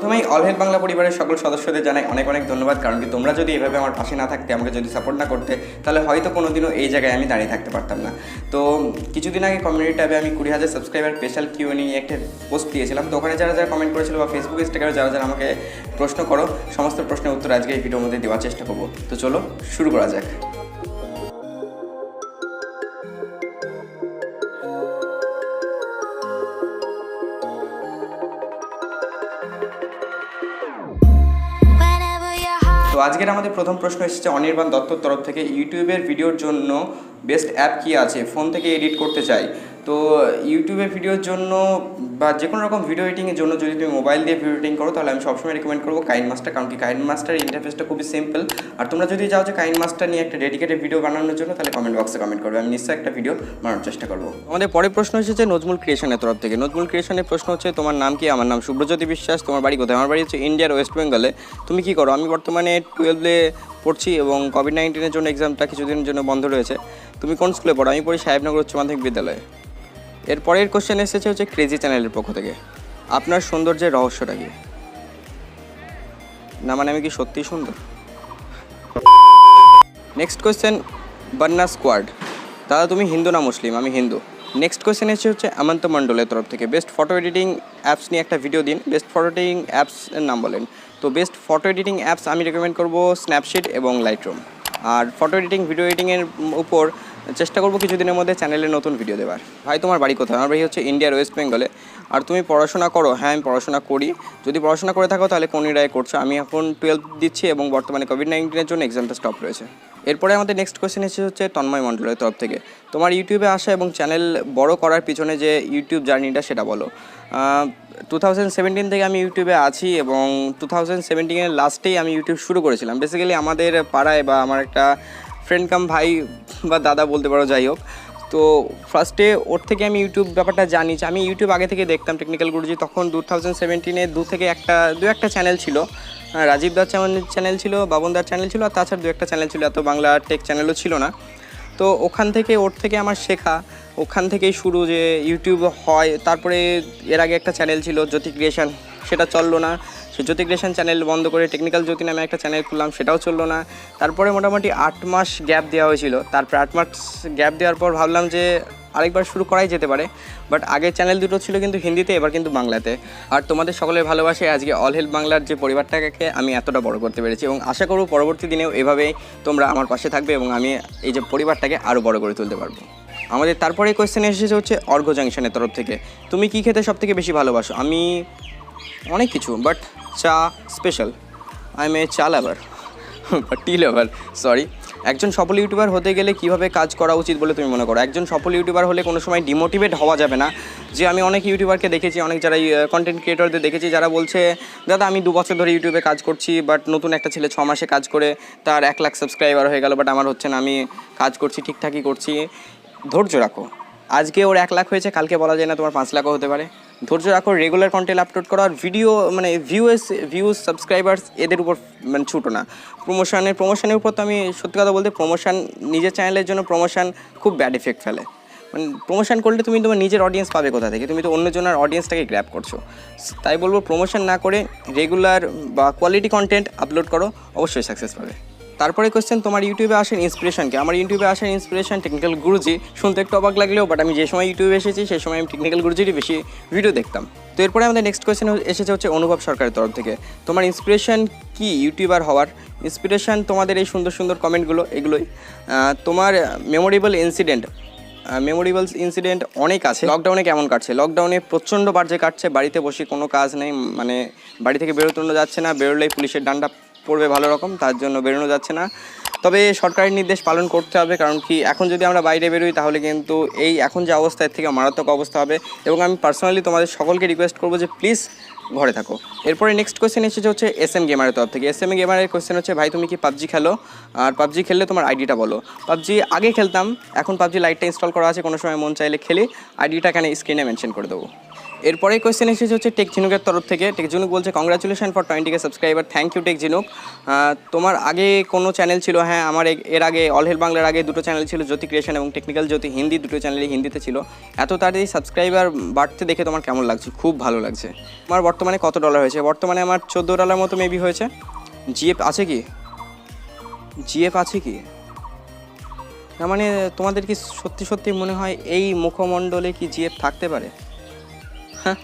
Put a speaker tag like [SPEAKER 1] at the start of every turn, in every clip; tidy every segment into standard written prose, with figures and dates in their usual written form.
[SPEAKER 1] প্রথমেই all help Bangla পরিবারের সকল সদস্যদের জানাই অনেক অনেক ধন্যবাদ, কারণ কি তোমরা যদি এভাবে আমার পাশে না থাকতে, আমাকে যদি সাপোর্ট না করতে, তাহলে হয়তো কোনোদিনও এই জায়গায় আমি দাঁড়িয়ে থাকতে পারতাম না। তো কিছুদিন আগে কমিউনিটি ট্যাবে আমি 20,000 সাবস্ক্রাইবার স্পেশাল কিউ&এ নিয়ে একটা পোস্ট দিয়েছিলাম। তো ওখানে যারা যারা কমেন্ট করেছিল বা ফেসবুক ইনস্টাগ্রামে যারা যারা আমাকে প্রশ্ন করো, সমস্ত প্রশ্নের উত্তর আজকে এই ভিডিওর মধ্যে দেওয়ার চেষ্টা করবো। তো চলো শুরু করা যাক। তো আজকের আমাদের প্রথম প্রশ্ন এসেছে অনির্বাণ দত্তর তরফ থেকে। ইউটিউবের ভিডিওর জন্য বেস্ট অ্যাপ কী আছে? ফোন থেকে এডিট করতে চাই। তো ইউটিউবের ভিডিওর জন্য বা যে কোনো রকম ভিডিও এডিটিংয়ের জন্য যদি তুমি মোবাইল দিয়ে ভিডিও এডিটিং করো, তাহলে আমি সবসময় রেকমেন্ড করবো কাইনমাস্টার, কারণ কি কাইনমাস্টারের ইন্টারফেসটা খুবই সিম্পল। আর তোমরা যদি চাও যে কাইনমাস্টার নিয়ে একটা ডেডিকেটেড ভিডিও বানানোর জন্য, তাহলে কমেন্ট বক্সে কমেন্ট করবে, আমি নিশ্চয়ই একটা ভিডিও বানানোর চেষ্টা করবো। আমাদের পরের প্রশ্ন এসেছে নজমুল ক্রিয়েশনের তরফ থেকে। নজমুল ক্রিয়েশনের প্রশ্ন হচ্ছে, তোমার নাম কি? আমার নাম সুব্রজ্যোতি বিশ্বাস। তোমার বাড়ি কোথায়? আমার বাড়ি হচ্ছে ইন্ডিয়ার ওয়েস্ট বেঙ্গলে। তুমি কী করো? আমি বর্তমানে 12-এ পড়ছি এবং কোভিড-19-এর জন্য এক্সামটা কিছুদিনের জন্য বন্ধ রয়েছে। তুমি কোন স্কুলে পড়ো? আমি পড়ি সাহেবনগর উচ্চ মাধ্যমিক বিদ্যালয়ে। এরপরের কোশ্চেন এসেছে হচ্ছে ক্রেজি চ্যানেলের পক্ষ থেকে। আপনার সৌন্দর্যের রহস্যটা কি? না মানে আমি কি সত্যিই সুন্দর? নেক্সট কোশ্চেন বান্না স্কোয়াড। দাদা তুমি হিন্দু না মুসলিম? আমি হিন্দু। নেক্সট কোশ্চেন এসে হচ্ছে অমন্ত মণ্ডলের তরফ থেকে। বেস্ট ফটো এডিটিং অ্যাপস নিয়ে একটা ভিডিও দিন। বেস্ট ফটো এডিটিং অ্যাপসের নাম বলেন। তো বেস্ট ফটো এডিটিং অ্যাপস আমি রেকমেন্ড করবো স্ন্যাপশিট এবং লাইটরুম। আর ফটো এডিটিং ভিডিও এডিটিংয়ের উপর চেষ্টা করবো কিছুদিনের মধ্যে চ্যানেলে নতুন ভিডিও দেওয়ার। ভাই তোমার বাড়ি কোথায়? আমার বাড়ি হচ্ছে ইন্ডিয়ার ওয়েস্ট বেঙ্গলে। আর তুমি পড়াশোনা করো? হ্যাঁ আমি পড়াশোনা করি। যদি পড়াশোনা করে থাকো তাহলে কোন এরিয়ায় করছো? আমি এখন 12 দিচ্ছি এবং বর্তমানে কোভিড-19-এর জন্য এক্সামটা স্টপ রয়েছে। এরপরে আমাদের নেক্সট কোয়েশ্চেন এসে হচ্ছে তন্ময় মণ্ডলের তরফ থেকে। তোমার ইউটিউবে আসা এবং চ্যানেল বড় করার পিছনে যে ইউটিউব জার্নিটা সেটা বলো। 2017 থেকে আমি ইউটিউবে আছি এবং 2017-এর লাস্টেই আমি ইউটিউব শুরু করেছিলাম। বেসিক্যালি আমাদের পাড়ায় বা আমার একটা ফ্রেন্ড কাম ভাই বা দাদা বলতে পারো, যাই হোক, তো ফার্স্টে ওর থেকে আমি ইউটিউব ব্যাপারটা জানি। আমি ইউটিউব আগে থেকে দেখতাম, টেকনিক্যাল গুরুজি। তখন 2017-এ দু একটা চ্যানেল ছিল। রাজীব দার চ্যানেল ছিল, বাবনদার চ্যানেল ছিল, আর তাছাড়া 2-একটা চ্যানেল ছিল, এত বাংলা টেক চ্যানেলও ছিল না। তো ওখান থেকে ওর থেকে আমার শেখা, ওখান থেকেই শুরু যে ইউটিউব হয়। তারপরে এর আগে একটা চ্যানেল ছিল জ্যোতি ক্রিয়েশন, সেটা চললো না। সে জ্যোতি ক্রিয়েশন চ্যানেল বন্ধ করে টেকনিক্যাল জ্যোতি নামে একটা চ্যানেল খুললাম, সেটাও চললো না। তারপরে মোটামুটি 8 মাস গ্যাপ দেওয়া হয়েছিল। তারপরে 8 মাস গ্যাপ দেওয়ার পর ভাবলাম যে আরেকবার শুরু করাই যেতে পারে। বাট আগের চ্যানেল দুটো ছিল কিন্তু হিন্দিতে, এবার কিন্তু বাংলাতে। আর তোমাদের সকলের ভালোবাসায় আজকে অল হেল্প বাংলার যে পরিবারটাকে আমি এতটা বড় করতে পেরেছি এবং আশা করব পরবর্তী দিনেও এভাবেই তোমরা আমার পাশে থাকবে এবং আমি এই যে পরিবারটাকে আরও বড় করে তুলতে পারবো। আমাদের তারপরে কোয়েশ্চেন এসেছে হচ্ছে অর্ঘ জাংশনের তরফ থেকে। তুমি কী খেতে সবথেকে বেশি ভালোবাসো? আমি অনেক কিছু, বাট চা স্পেশাল। আই এম এ চা লাভার বা টি লাভার, সরি। একজন সফল ইউটিউবার হতে গেলে কীভাবে কাজ করা উচিত বলে তুমি মনে করো? একজন সফল ইউটিউবার হলে কোনো সময় ডিমোটিভেট হওয়া যাবে না। যে আমি অনেক ইউটিউবারকে দেখেছি, অনেক যারা কন্টেন্ট ক্রিয়েটরদের দেখেছি যারা বলছে দাদা আমি 2 বছর ধরে ইউটিউবে কাজ করছি, বাট নতুন একটা ছেলে 6 মাসে কাজ করে তার 1 লাখ সাবস্ক্রাইবার হয়ে গেল, বাট আমার হচ্ছে না। আমি কাজ করছি, ঠিকঠাকই করছি। ধৈর্য রাখো। আজকে ওর 1 লাখ হয়েছে, কালকে বলা যায় না তোমার 5 লাখও হতে পারে। ধৈর্য রাখো, রেগুলার কন্টেন্ট আপলোড করো। আর ভিডিও মানে ভিউজ সাবস্ক্রাইবার্স এদের উপর মানে ছুটো না। প্রমোশনের উপর তো আমি সত্যি কথা বলতে, প্রমোশন নিজের চ্যানেলের জন্য প্রমোশন খুব ব্যাড এফেক্ট ফেলে। মানে প্রমোশন করলে তুমি তোমার নিজের অডিয়েন্স পাবে কোথা থেকে? তুমি তো অন্যজনের অডিয়েন্সটাকে গ্র্যাব করছো। তাই বলবো প্রমোশন না করে রেগুলার বা কোয়ালিটি কন্টেন্ট আপলোড করো, অবশ্যই সাকসেস পাবে। তারপরে কোয়েশ্চেন, তোমার ইউটিউবে আসার ইন্সপিরেশনকে? আমার ইউটিউবে আসার ইন্সপিরেশন টেকনিক্যাল গুরুজি। শুনতে একটু অবাক লাগলেও বাট আমি যে সময় ইউটিউবে এসেছি সেই সময় আমি টেকনিক্যাল গুরুজিরই বেশি ভিডিও দেখতাম। তো এরপরে আমাদের নেক্সট কোয়েশ্চেন এসেছে হচ্ছে অনুভব সরকারের তরফ থেকে। তোমার ইন্সপিরেশন কি ইউটিউবার হওয়ার? ইন্সপিরেশন তোমাদের এই সুন্দর সুন্দর কমেন্টগুলো, এগুলোই। তোমার মেমোরেবল ইনসিডেন্ট অনেক আছে। লকডাউনে কেমন কাটছে? লকডাউনে প্রচণ্ড বাজে কাটছে। বাড়িতে বসে কোনো কাজ নেই, মানে বাড়ি থেকে বেরোতে যাচ্ছে না, বেরোলেই পুলিশের ডান্ডা পড়বে ভালো রকম, তার জন্য বেরোনো যাচ্ছে না। তবে সরকারি নির্দেশ পালন করতে হবে, কারণ কি এখন যদি আমরা বাইরে বেরোই তাহলে কিন্তু এই এখন যে অবস্থা এর থেকে মারাত্মক অবস্থা হবে। এবং আমি পার্সোনালি তোমাদের সকলকে রিকোয়েস্ট করবো যে প্লিজ ঘরে থাকো। এরপরে নেক্সট কোয়েশ্চেন এসেছে হচ্ছে SM গেমারের তরফ থেকে। SM গেমারের কোয়েশ্চেন হচ্ছে, ভাই তুমি কি পাবজি খেলো? আর পাবজি খেললে তোমার আইডিটা বলো। পাবজি আগে খেলতাম, এখন পাবজি লাইটটা ইনস্টল করা আছে, কোনো সময় মন চাইলে খেলি। আইডিটা এখানে স্ক্রিনে মেনশন করে দেবো। এরপরে কোয়েশ্চেন এসেছে হচ্ছে টেক ঝিনুকের তরফ থেকে। টেক ঝিনুক বলছে congratulation for 20K subscriber. Thank you tech Jhinuk. তোমার আগে কোনো চ্যানেল ছিল? হ্যাঁ, আমার এর আগে অল হেল্প বাংলার আগে দুটো চ্যানেল ছিল, জ্যোতি ক্রিয়েশন এবং টেকনিক্যাল জ্যোতি হিন্দি, দুটো চ্যানেলই হিন্দিতে ছিল। এত তাড়াতাড়ি সাবস্ক্রাইবার বাড়তে দেখে তোমার কেমন লাগছে? খুব ভালো লাগছে। আমার বর্তমানে কত ডলার হয়েছে? বর্তমানে আমার $14 মতো মেবি হয়েছে। জিএফ আছে কি? জিএফ আছে কি? না মানে তোমাদের কি সত্যি সত্যি মনে হয় এই মুখমণ্ডলে কি জিএফ থাকতে পারে? হ্যাঁ।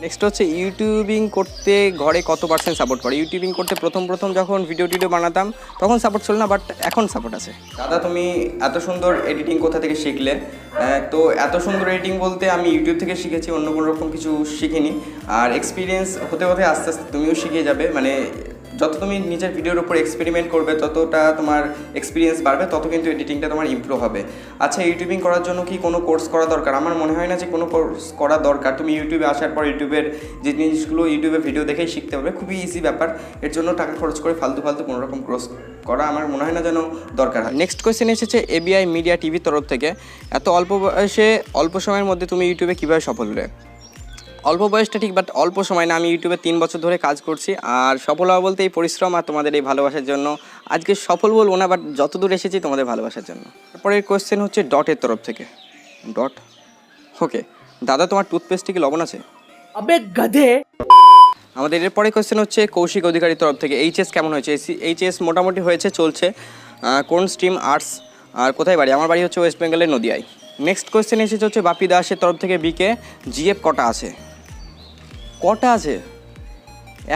[SPEAKER 1] নেক্সট হচ্ছে ইউটিউবিং করতে ঘরে কত % সাপোর্ট করে? ইউটিউবিং করতে প্রথম যখন ভিডিও বানাতাম তখন সাপোর্ট ছিল না, বাট এখন সাপোর্ট আছে। দাদা তুমি এত সুন্দর এডিটিং কোথা থেকে শিখলে? তো এত সুন্দর এডিটিং বলতে আমি ইউটিউব থেকে শিখেছি, অন্য কোনো রকম কিছু শিখিনি। আর এক্সপিরিয়েন্স হতে হতে আস্তে আস্তে তুমিও শিখে যাবে। মানে যত তুমি নিজের ভিডিওর উপর এক্সপেরিমেন্ট করবে ততটা তোমার এক্সপিরিয়েন্স বাড়বে, তত কিন্তু এডিটিংটা তোমার ইমপ্রুভ হবে। আচ্ছা, ইউটিউবিং করার জন্য কি কোনো কোর্স করা দরকার? আমার মনে হয় না যে কোনো কোর্স করা দরকার। তুমি ইউটিউবে আসার পর ইউটিউবের যে জিনিসগুলো ইউটিউবে ভিডিও দেখেই শিখতে হবে, খুবই ইজি ব্যাপার। এর জন্য টাকা খরচ করে ফালতু কোনো রকম কোর্স করা আমার মনে হয় না যেন দরকার হয়। নেক্সট কোয়েশ্চেন এসেছে এবিআই মিডিয়া টিভির তরফ থেকে। এত অল্প বয়সে অল্প সময়ের মধ্যে তুমি ইউটিউবে কীভাবে সফল হলে? অল্প বয়সটা ঠিক, বাট অল্প সময় না। আমি ইউটিউবে 3 বছর ধরে কাজ করছি, আর সফল হওয়া বলতে এই পরিশ্রম আর তোমাদের এই ভালোবাসার জন্য। আজকে সফল বলবো না, বাট যতদূর এসেছি তোমাদের ভালোবাসার জন্য। তারপরের কোয়েশ্চেন হচ্ছে ডটের তরফ থেকে। ডট, ওকে। দাদা তোমার টুথপেস্টে কি লবণ আছে?
[SPEAKER 2] আবে গাধে।
[SPEAKER 1] আমাদের এরপরে কোয়েশ্চেন হচ্ছে কৌশিক অধিকারীর তরফ থেকে। এইচএস কেমন হয়েছে? এইচএস মোটামুটি হয়েছে, চলছে। কোন স্ট্রিম? আর্টস। আর কোথায় বাড়ি? আমার বাড়ি হচ্ছে ওয়েস্ট বেঙ্গলের নদিয়ায়। নেক্সট কোয়েশ্চেন এসেছে হচ্ছে বাপি দাসের তরফ থেকে বিকে। জিএফ কটা আছে? কটা আছে?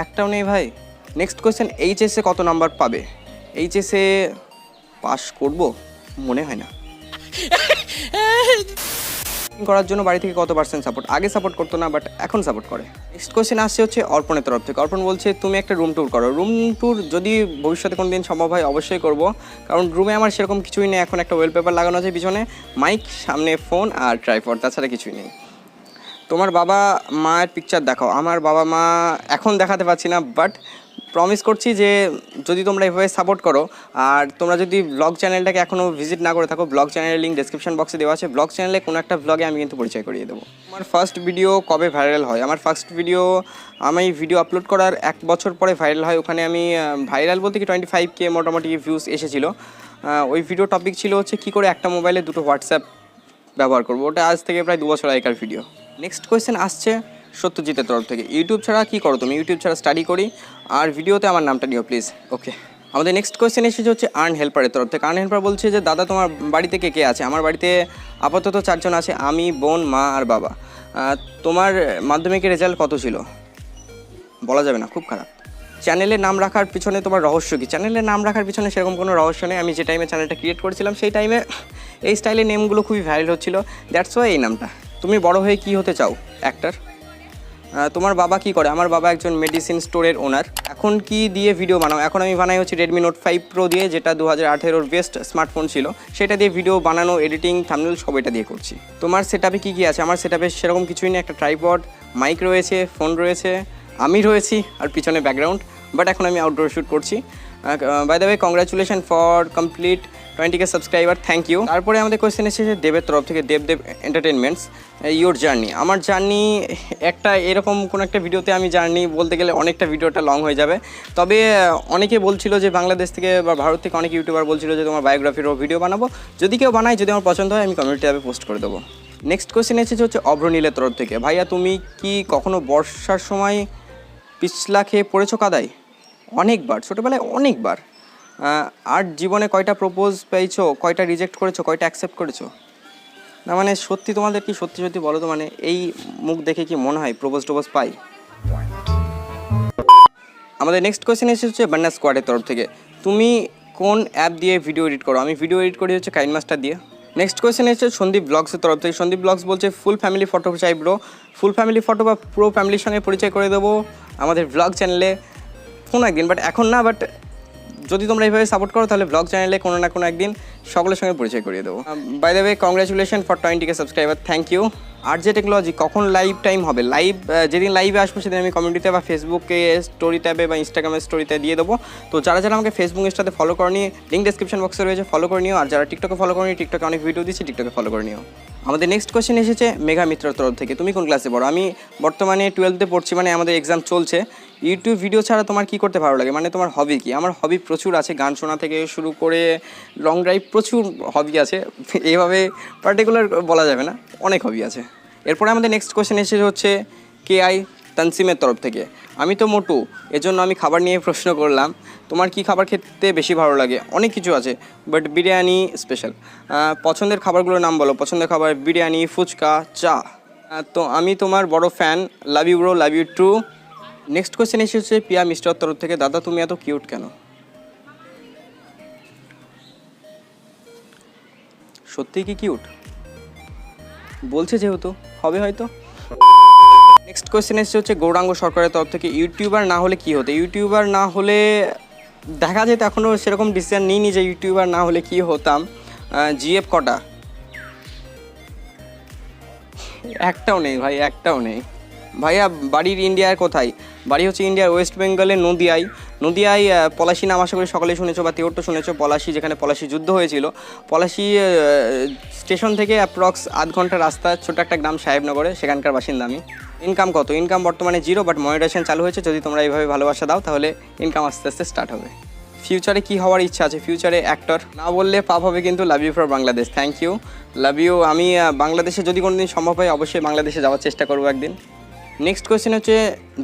[SPEAKER 1] একটাও নেই ভাই। নেক্সট কোয়েশ্চেন এইচএসে কত নাম্বার পাবে? এইচএসে পাস করব মনে হয় না। করার জন্য বাড়ি থেকে কত % সাপোর্ট? আগে সাপোর্ট করতো না, বাট এখন সাপোর্ট করে। নেক্সট কোয়েশ্চেন আসছে হচ্ছে অর্পণের তরফ থেকে। অর্পণ বলছে তুমি একটা রুম ট্যুর করো। রুম ট্যুর যদি ভবিষ্যতে কোনো দিন সম্ভব হয় অবশ্যই করব, কারণ রুমে আমার সেরকম কিছুই নেই। এখন একটা ওয়েলপেপার লাগানো আছে পিছনে, মাইক, সামনে ফোন আর ট্রাইপড, তাছাড়া কিছুই নেই। তোমার বাবা মায়ের পিকচার দেখাও। আমার বাবা মা এখন দেখাতে পারছি না, বাট প্রমিস করছি যে যদি তোমরা এভাবে সাপোর্ট করো, আর তোমরা যদি ব্লগ চ্যানেলটাকে এখনও ভিজিট না করে থাকো, ব্লগ চ্যানেলের লিঙ্ক ডেসক্রিপশন বক্সে দেওয়া আছে। ব্লগ চ্যানেলে কোনো একটা ব্লগে আমি কিন্তু পরিচয় করিয়ে দেবো। আমার ফার্স্ট ভিডিও কবে ভাইরাল হয়? আমার ফার্স্ট ভিডিও, আমি ভিডিও আপলোড করার 1 বছর পরে ভাইরাল হয়। ওখানে আমি ভাইরাল বলতে কি 25K মোটামুটি ভিউজ এসেছিলো। ওই ভিডিও টপিক ছিল হচ্ছে কী করে একটা মোবাইলে দুটো হোয়াটসঅ্যাপ ব্যবহার করবো। ওটা আজ থেকে প্রায় 2 বছর আগেকার ভিডিও। নেক্সট কোয়েশ্চেন আসছে সত্যজিতের তরফ থেকে। ইউটিউব ছাড়া কী করো তুমি? ইউটিউব ছাড়া স্টাডি করি, আর ভিডিওতে আমার নামটা নিও প্লিজ। ওকে। আমাদের নেক্সট কোয়েশ্চেন এসেছে হচ্ছে আর্ন হেল্পারের তরফ থেকে। আর্ন হেল্পার বলছে যে দাদা তোমার বাড়িতে কে আছে? আমার বাড়িতে আপাতত 4 জন আছে, আমি, বোন, মা আর বাবা। তোমার মাধ্যমিকের রেজাল্ট কত ছিল? বলা যাবে না, খুব খারাপ। চ্যানেলের নাম রাখার পিছনে তোমার রহস্য কী? চ্যানেলের নাম রাখার পিছনে সেরকম কোনো রহস্য নেই। আমি যে টাইমে চ্যানেলটা ক্রিয়েট করেছিলাম সেই টাইমে এই স্টাইলের নেমগুলো খুবই ভাইরাল হচ্ছিলো, দ্যাটস ওয়াই এই নামটা। তুমি বড় হয়ে কি হতে চাও? অ্যাক্টর। তোমার বাবা কি করে? আমার বাবা একজন মেডিসিন স্টোরের ওনার। এখন কি দিয়ে ভিডিও বানাও? এখন আমি বানাই হচ্ছে Redmi Note 5 Pro দিয়ে, যেটা 2018-র বেস্ট স্মার্টফোন ছিল। সেটা দিয়ে ভিডিও বানানো, এডিটিং, থাম্বনেল সব এটা দিয়ে করছি। তোমার সেটআপে কী আছে? আমার সেটআপে সেরকম কিছুই নেই। একটা ট্রাইপড, মাইক রয়েছে, ফোন রয়েছে, আমি রয়েছি, আর পিছনে ব্যাকগ্রাউন্ড। বাট এখন আমি আউটডোর শ্যুট করছি। By the way congratulation for complete 20K subscriber, thank you. তারপরে আমাদের কোয়েশ্চেন এসেছে দেবের তরফ থেকে। Dev entertainments, your journey. আমার জার্নি একটা এরকম কোনো একটা ভিডিওতে আমি জার্নি বলতে গেলে অনেকটা ভিডিওটা লং হয়ে যাবে। তবে অনেকে বলছিল যে বাংলাদেশ থেকে বা ভারত থেকে অনেক ইউটিউবার বলছিল যে তোমার বায়োগ্রাফিরও ভিডিও বানাবো। যদি কেউ বানায়, যদি আমার পছন্দ হয়, আমি কমিউনিটি ট্যাবে পোস্ট করে দেবো। নেক্সট কোয়েশ্চেন এসেছে হচ্ছে অভ্রনীলের তরফ থেকে। ভাইয়া তুমি কি কখনো বর্ষার সময় পিছলা খেয়ে পড়েছো কাদায়? অনেকবার, ছোটোবেলায় অনেকবার। আর জীবনে কয়টা প্রপোজ পেয়েছো? কয়টা রিজেক্ট করেছো? কয়টা অ্যাকসেপ্ট করেছো? না মানে সত্যি তোমাদের কি সত্যি বলো তো, মানে এই মুখ দেখে কি মনে হয় প্রপোজ পাই? আমাদের নেক্সট কোয়েশ্চেন এসেছে হচ্ছে বান্না স্কোয়াডের তরফ থেকে। তুমি কোন অ্যাপ দিয়ে ভিডিও এডিট করো? আমি ভিডিও এডিট করি হচ্ছে কাইনমাস্টার দিয়ে। নেক্সট কোয়েশ্চেন এসেছে সন্দীপ ব্লগসের তরফ থেকে। সন্দীপ ব্লগস বলছে ফুল ফ্যামিলি ফটো চাই ব্রো। ফুল ফ্যামিলি ফটো বা পুরো ফ্যামিলির সঙ্গে পরিচয় করে দেবো আমাদের ব্লগ চ্যানেলে কোনো একদিন, বাট এখন না। বাট যদি তোমরা এইভাবে সাপোর্ট করো তাহলে ব্লগ চ্যানেলে কোনো না কোনো একদিন সকলের সঙ্গে পরিচয় করিয়ে দেবো। By the way congratulation for 20K subscriber, thank you. আর যে টেকনোলজি কখন লাইভ টাইম হবে? লাইভ যেদিন লাইভে আসবো সেদিন আমি কমিউনিটিতে বা ফেসবুকে স্টোরি ট্যাবে বা ইনস্টাগ্রামের স্টোরিতে দিয়ে দেবো। তো যারা আমাকে ফেসবুক ইনস্টাতে ফলো করে নিয়ে লিঙ্ক ডেসক্রিপশন বক্সে রয়েছে, ফলো করে নিও। আর যারা টিকটকে ফলো করে নিও, টিকটকে অনেক ভিডিও দিচ্ছি, টিকটকে ফলো করে নিও। আমাদের নেক্সট কোয়েশ্চেন এসেছে মেঘা মিত্রর তরফ থেকে। তুমি কোন ক্লাসে পড়ো? আমি বর্তমানে 12তে পড়ছি, মানে আমাদের এক্সাম চলছে। ইউটিউব ভিডিও ছাড়া তোমার কী করতে ভালো লাগে, মানে তোমার হবি কী? আমার হবি প্রচুর আছে, গান শোনা থেকে শুরু করে লং ড্রাইভ, প্রচুর হবি আছে। এইভাবে পার্টিকুলার বলা যাবে না, অনেক হবি আছে। এরপরে আমাদের নেক্সট কোয়েশ্চেন এসেছে হচ্ছে KI তানসিমের তরফ থেকে। আমি তো মোটু, এজন্য আমি খাবার নিয়ে প্রশ্ন করলাম। তোমার কি খাবার খেতে বেশি ভালো লাগে? অনেক কিছু আছে, বাট বিরিয়ানি স্পেশাল। পছন্দের খাবারগুলোর নাম বলো। পছন্দের খাবার বিরিয়ানি, ফুচকা, চা। তো আমি তোমার বড় fan, love you bro, love you too. Next question এসেছে পিয়া মিস্টার তরফ থেকে। দাদা তুমি এত কিউট কেন? সত্যি কি কিউট? বলছে যেহেতু হবে হয়তো। নেক্সট কোয়েশ্চেন এসেছে হচ্ছে গৌরাঙ্গ সরকারের তরফ থেকে। ইউটিউবার না হলে কী হতো? ইউটিউবার না হলে দেখা যেত, এখনও সেরকম ডিসিশন নিইনি যে ইউটিউবার না হলে কী হতাম। জিএফ কটা? একটাও নেই ভাই, একটাও নেই। ভাইয়া বাড়ির ইন্ডিয়ার কোথায়? বাড়ি হচ্ছে ইন্ডিয়ার ওয়েস্ট বেঙ্গলের নদিয়ায়। নদিয়ায় পলাশি নাম আশা করি সকলেই শুনেছো বা তেউট্টো শুনেছো। পলাশি, যেখানে পলাশি যুদ্ধ হয়েছিল। পলাশি স্টেশন থেকে অ্যাপ্রক্স আধ ঘন্টা রাস্তা, ছোটো একটা গ্রাম সাহেবনগরে, সেখানকার বাসিন্দা আমি। ইনকাম কত? ইনকাম বর্তমানে 0, বাট মনিটাইজেশন চালু হয়েছে। যদি তোমরা এইভাবে ভালোবাসা দাও তাহলে ইনকাম আস্তে আস্তে স্টার্ট হবে। ফিউচারে কী হওয়ার ইচ্ছা আছে? ফিউচারে অ্যাক্টর। না বললে পাপ হবে কিন্তু। Love you for Bangladesh. Thank you, love you. আমি বাংলাদেশে যদি কোনো দিন সম্ভব হয় অবশ্যই বাংলাদেশে যাওয়ার চেষ্টা করবো একদিন। নেক্সট কোয়েশ্চেন হচ্ছে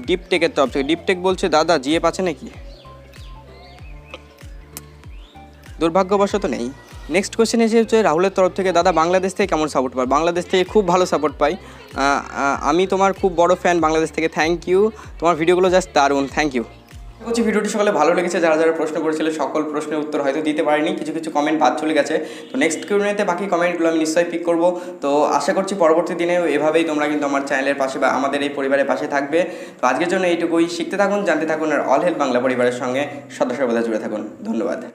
[SPEAKER 1] ডিপটেকের তরফ থেকে। ডিপটেক বলছে দাদা জিএফ আছে নাকি? দুর্ভাগ্যবশত নেই। নেক্সট কোয়েশ্চেন এসে হচ্ছে রাহুলের তরফ থেকে। দাদা বাংলাদেশ থেকে কেমন সাপোর্ট পাই? বাংলাদেশ থেকে খুব ভালো সাপোর্ট পাই। আমি তোমার খুব বড় ফ্যান বাংলাদেশ থেকে। থ্যাংক ইউ, তোমার ভিডিওগুলো জাস্ট দারুণ। Thank you. হচ্ছে ভিডিওটি সকলে ভালো লেগেছে। যারা যারা প্রশ্ন করেছিল সকল প্রশ্নের উত্তর হয়তো দিতে পারিনি, কিছু কিছু কমেন্ট বাদ চলে গেছে। তো নেক্সট কিউএনএতে বাকি কমেন্টগুলো আমি নিশ্চয়ই পিক করব। তো আশা করছি পরবর্তী দিনেও এভাবেই তোমরা কিন্তু আমার চ্যানেলের পাশে বা আমাদের এই পরিবারের পাশে থাকবে। তো আজকের জন্য এইটুকুই। শিখতে থাকুন, জানতে থাকুন, আর অল হেল্প বাংলা পরিবারের সঙ্গে সদা সর্বদা জুড়ে থাকুন। ধন্যবাদ।